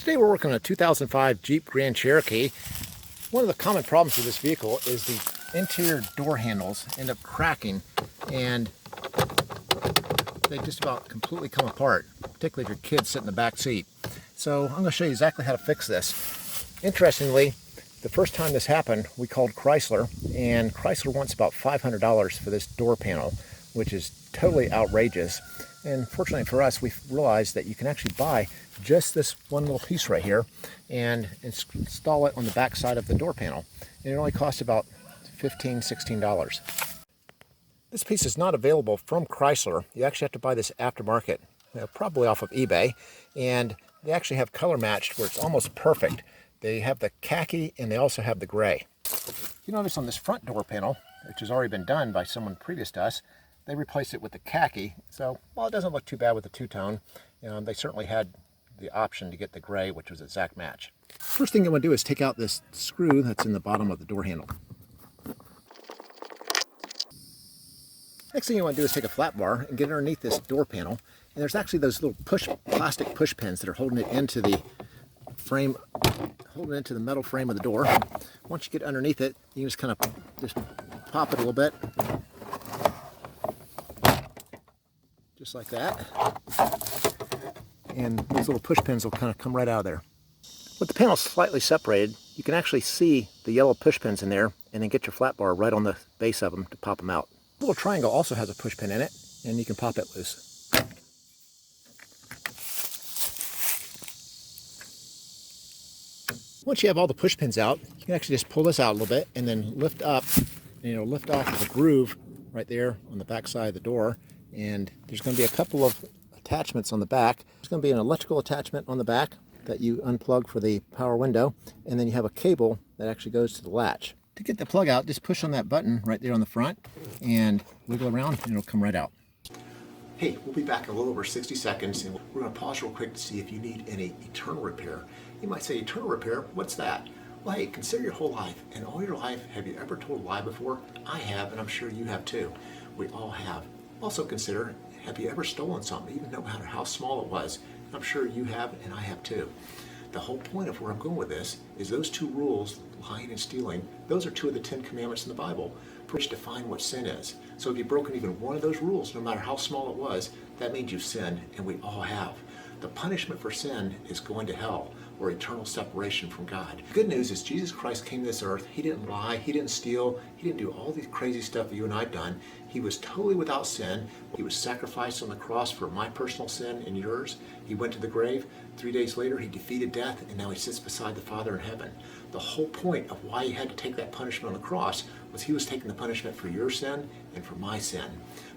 Today we're working on a 2005 Jeep Grand Cherokee. One of the common problems with this vehicle is the interior door handles end up cracking and they just about completely come apart, particularly if your kids sit in the back seat. So I'm going to show you exactly how to fix this. Interestingly, the first time this happened, we called Chrysler, and Chrysler wants about $500 for this door panel, which is totally outrageous. And fortunately for us, we realized that you can actually buy just this one little piece right here and install it on the back side of the door panel. And it only costs about $15, $16. This piece is not available from Chrysler. You actually have to buy this aftermarket, probably off of eBay. And they actually have color matched where it's almost perfect. They have the khaki and they also have the gray. You notice on this front door panel, which has already been done by someone previous to us, they replaced it with the khaki. So while it doesn't look too bad with the two-tone, they certainly had the option to get the gray, which was an exact match. First thing you want to do is take out this screw that's in the bottom of the door handle. Next thing you want to do is take a flat bar and get underneath this door panel. And there's actually those little plastic push pins that are holding it into the frame, holding it into the metal frame of the door. Once you get underneath it, you can just kind of just pop it a little bit. Just like that. And these little push pins will kind of come right out of there. With the panel slightly separated, you can actually see the yellow push pins in there and then get your flat bar right on the base of them to pop them out. The little triangle also has a push pin in it and you can pop it loose. Once you have all the push pins out, you can actually just pull this out a little bit and then lift up, and lift off the groove right there on the back side of the door. And there's going to be a couple of attachments on the back. There's going to be an electrical attachment on the back that you unplug for the power window, and then you have a cable that actually goes to the latch. To get the plug out, just push on that button right there on the front and wiggle around and it'll come right out. Hey, we'll be back in a little over 60 seconds and we're going to pause real quick to see if you need any eternal repair. You might say, eternal repair? What's that? Well, hey, consider your whole life. In all your life, have you ever told a lie before? I have, and I'm sure you have too. We all have. Also consider, have you ever stolen something, even no matter how small it was? I'm sure you have, and I have too. The whole point of where I'm going with this is those two rules, lying and stealing, those are two of the 10 commandments in the Bible, which define what sin is. So if you've broken even one of those rules, no matter how small it was, that means you've sinned, and we all have. The punishment for sin is going to hell, or eternal separation from God. The good news is Jesus Christ came to this earth. He didn't lie, he didn't steal, he didn't do all these crazy stuff that you and I've done. He was totally without sin. He was sacrificed on the cross for my personal sin and yours. He went to the grave. 3 days later, he defeated death, and now he sits beside the Father in heaven. The whole point of why he had to take that punishment on the cross was he was taking the punishment for your sin and for my sin.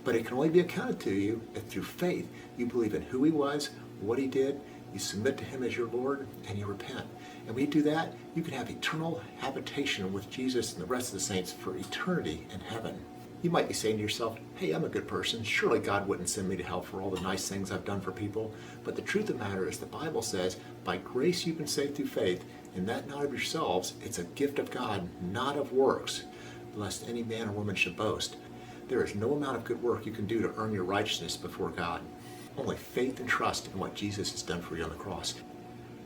But it can only be accounted to you if through faith you believe in who he was, what he did, you submit to him as your Lord, and you repent. And when you do that, you can have eternal habitation with Jesus and the rest of the saints for eternity in heaven. You might be saying to yourself, hey, I'm a good person. Surely God wouldn't send me to hell for all the nice things I've done for people. But the truth of the matter is the Bible says, by grace you've been saved through faith, and that not of yourselves. It's a gift of God, not of works, lest any man or woman should boast. There is no amount of good work you can do to earn your righteousness before God. Only faith and trust in what Jesus has done for you on the cross.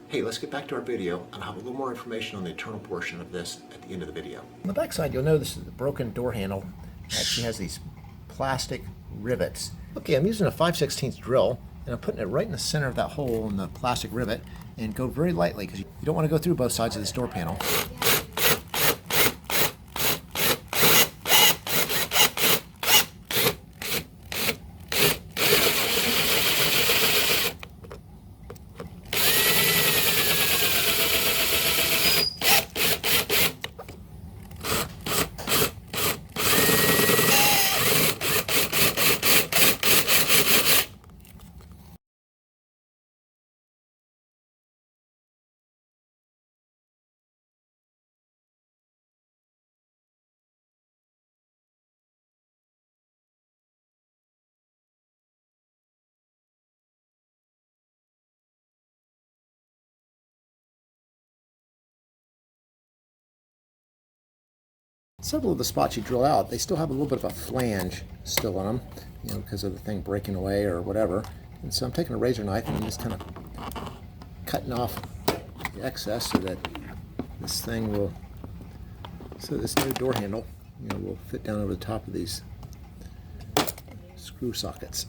Hey, let's get back to our video, and I'll have a little more information on the eternal portion of this at the end of the video. On the back side, you'll notice the broken door handle actually has these plastic rivets. Okay, I'm using a 5/16 drill, and I'm putting it right in the center of that hole in the plastic rivet, and go very lightly, because you don't want to go through both sides of this door panel. Several of the spots you drill out, they still have a little bit of a flange still on them, because of the thing breaking away or whatever. And so I'm taking a razor knife and I'm just kind of cutting off the excess so that this thing will, so this new door handle, will fit down over the top of these screw sockets.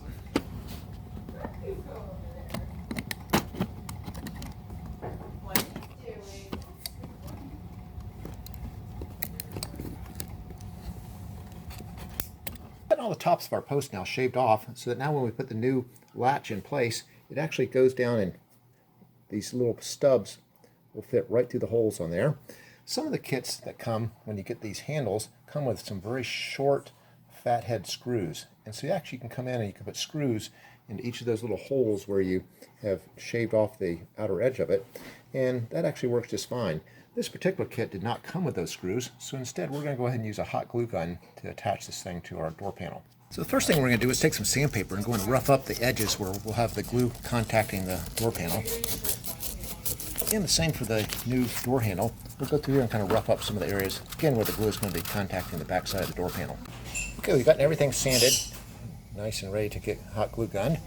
All the tops of our posts now shaved off so that now when we put the new latch in place, it actually goes down and these little stubs will fit right through the holes on there. Some of the kits that come when you get these handles come with some very short fathead screws, and so you actually can come in and you can put screws into each of those little holes where you have shaved off the outer edge of it, and that actually works just fine. This particular kit did not come with those screws, so instead we're going to go ahead and use a hot glue gun to attach this thing to our door panel. So the first thing we're going to do is take some sandpaper and go and rough up the edges where we'll have the glue contacting the door panel. And the same for the new door handle. We'll go through here and kind of rough up some of the areas, again, where the glue is going to be contacting the back side of the door panel. Okay, we've gotten everything sanded, nice and ready to get hot glue gunned.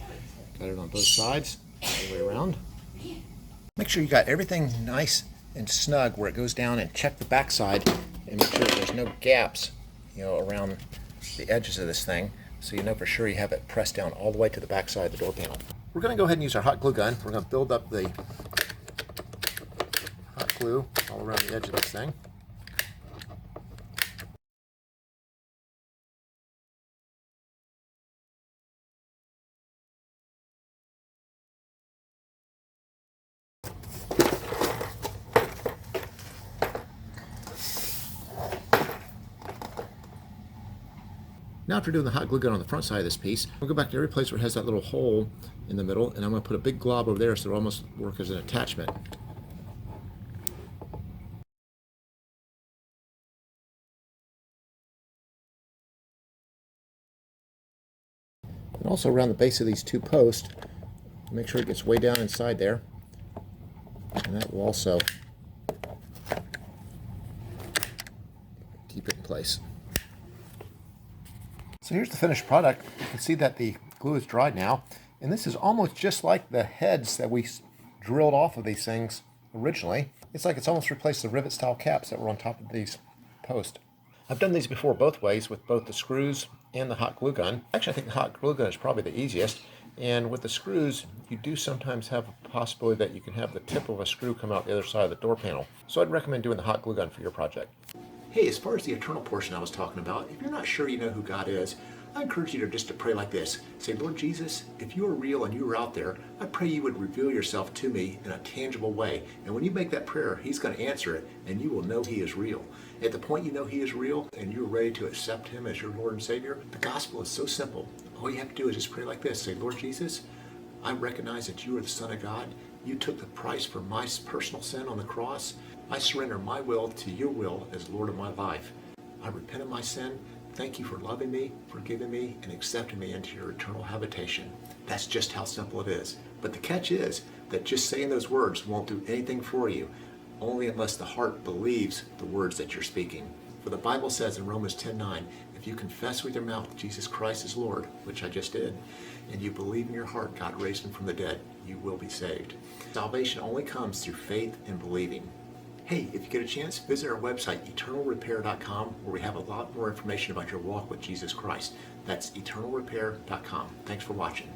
Got it on both sides, all the way around. Make sure you got everything nice and snug where it goes down, and check the back side and make sure that there's no gaps, around the edges of this thing, so you know for sure you have it pressed down all the way to the back side of the door panel. We're going to go ahead and use our hot glue gun. We're going to build up the hot glue all around the edge of this thing. Now after doing the hot glue gun on the front side of this piece, we'll go back to every place where it has that little hole in the middle, and I'm going to put a big glob over there so it'll almost work as an attachment. And also around the base of these two posts, make sure it gets way down inside there, and that will also keep it in place. So here's the finished product. You can see that the glue is dried now, and this is almost just like the heads that we drilled off of these things originally. It's like it's almost replaced the rivet style caps that were on top of these posts. I've done these before both ways, with both the screws and the hot glue gun. Actually, I think the hot glue gun is probably the easiest, and with the screws you do sometimes have a possibility that you can have the tip of a screw come out the other side of the door panel. So I'd recommend doing the hot glue gun for your project. Hey, as far as the eternal portion I was talking about, if you're not sure you know who God is, I encourage you to just to pray like this. Say, Lord Jesus, if you are real and you are out there, I pray you would reveal yourself to me in a tangible way. And when you make that prayer, he's going to answer it, and you will know he is real. At the point you know he is real and you're ready to accept him as your Lord and Savior, the gospel is so simple. All you have to do is just pray like this. Say, Lord Jesus, I recognize that you are the Son of God. You took the price for my personal sin on the cross. I surrender my will to your will as Lord of my life. I repent of my sin. Thank you for loving me, forgiving me, and accepting me into your eternal habitation. That's just how simple it is. But the catch is that just saying those words won't do anything for you, only unless the heart believes the words that you're speaking. For the Bible says in Romans 10:9, if you confess with your mouth Jesus Christ is Lord, which I just did, and you believe in your heart God raised him from the dead, you will be saved. Salvation only comes through faith and believing. Hey, if you get a chance, visit our website, eternalrepair.com, where we have a lot more information about your walk with Jesus Christ. That's eternalrepair.com. Thanks for watching.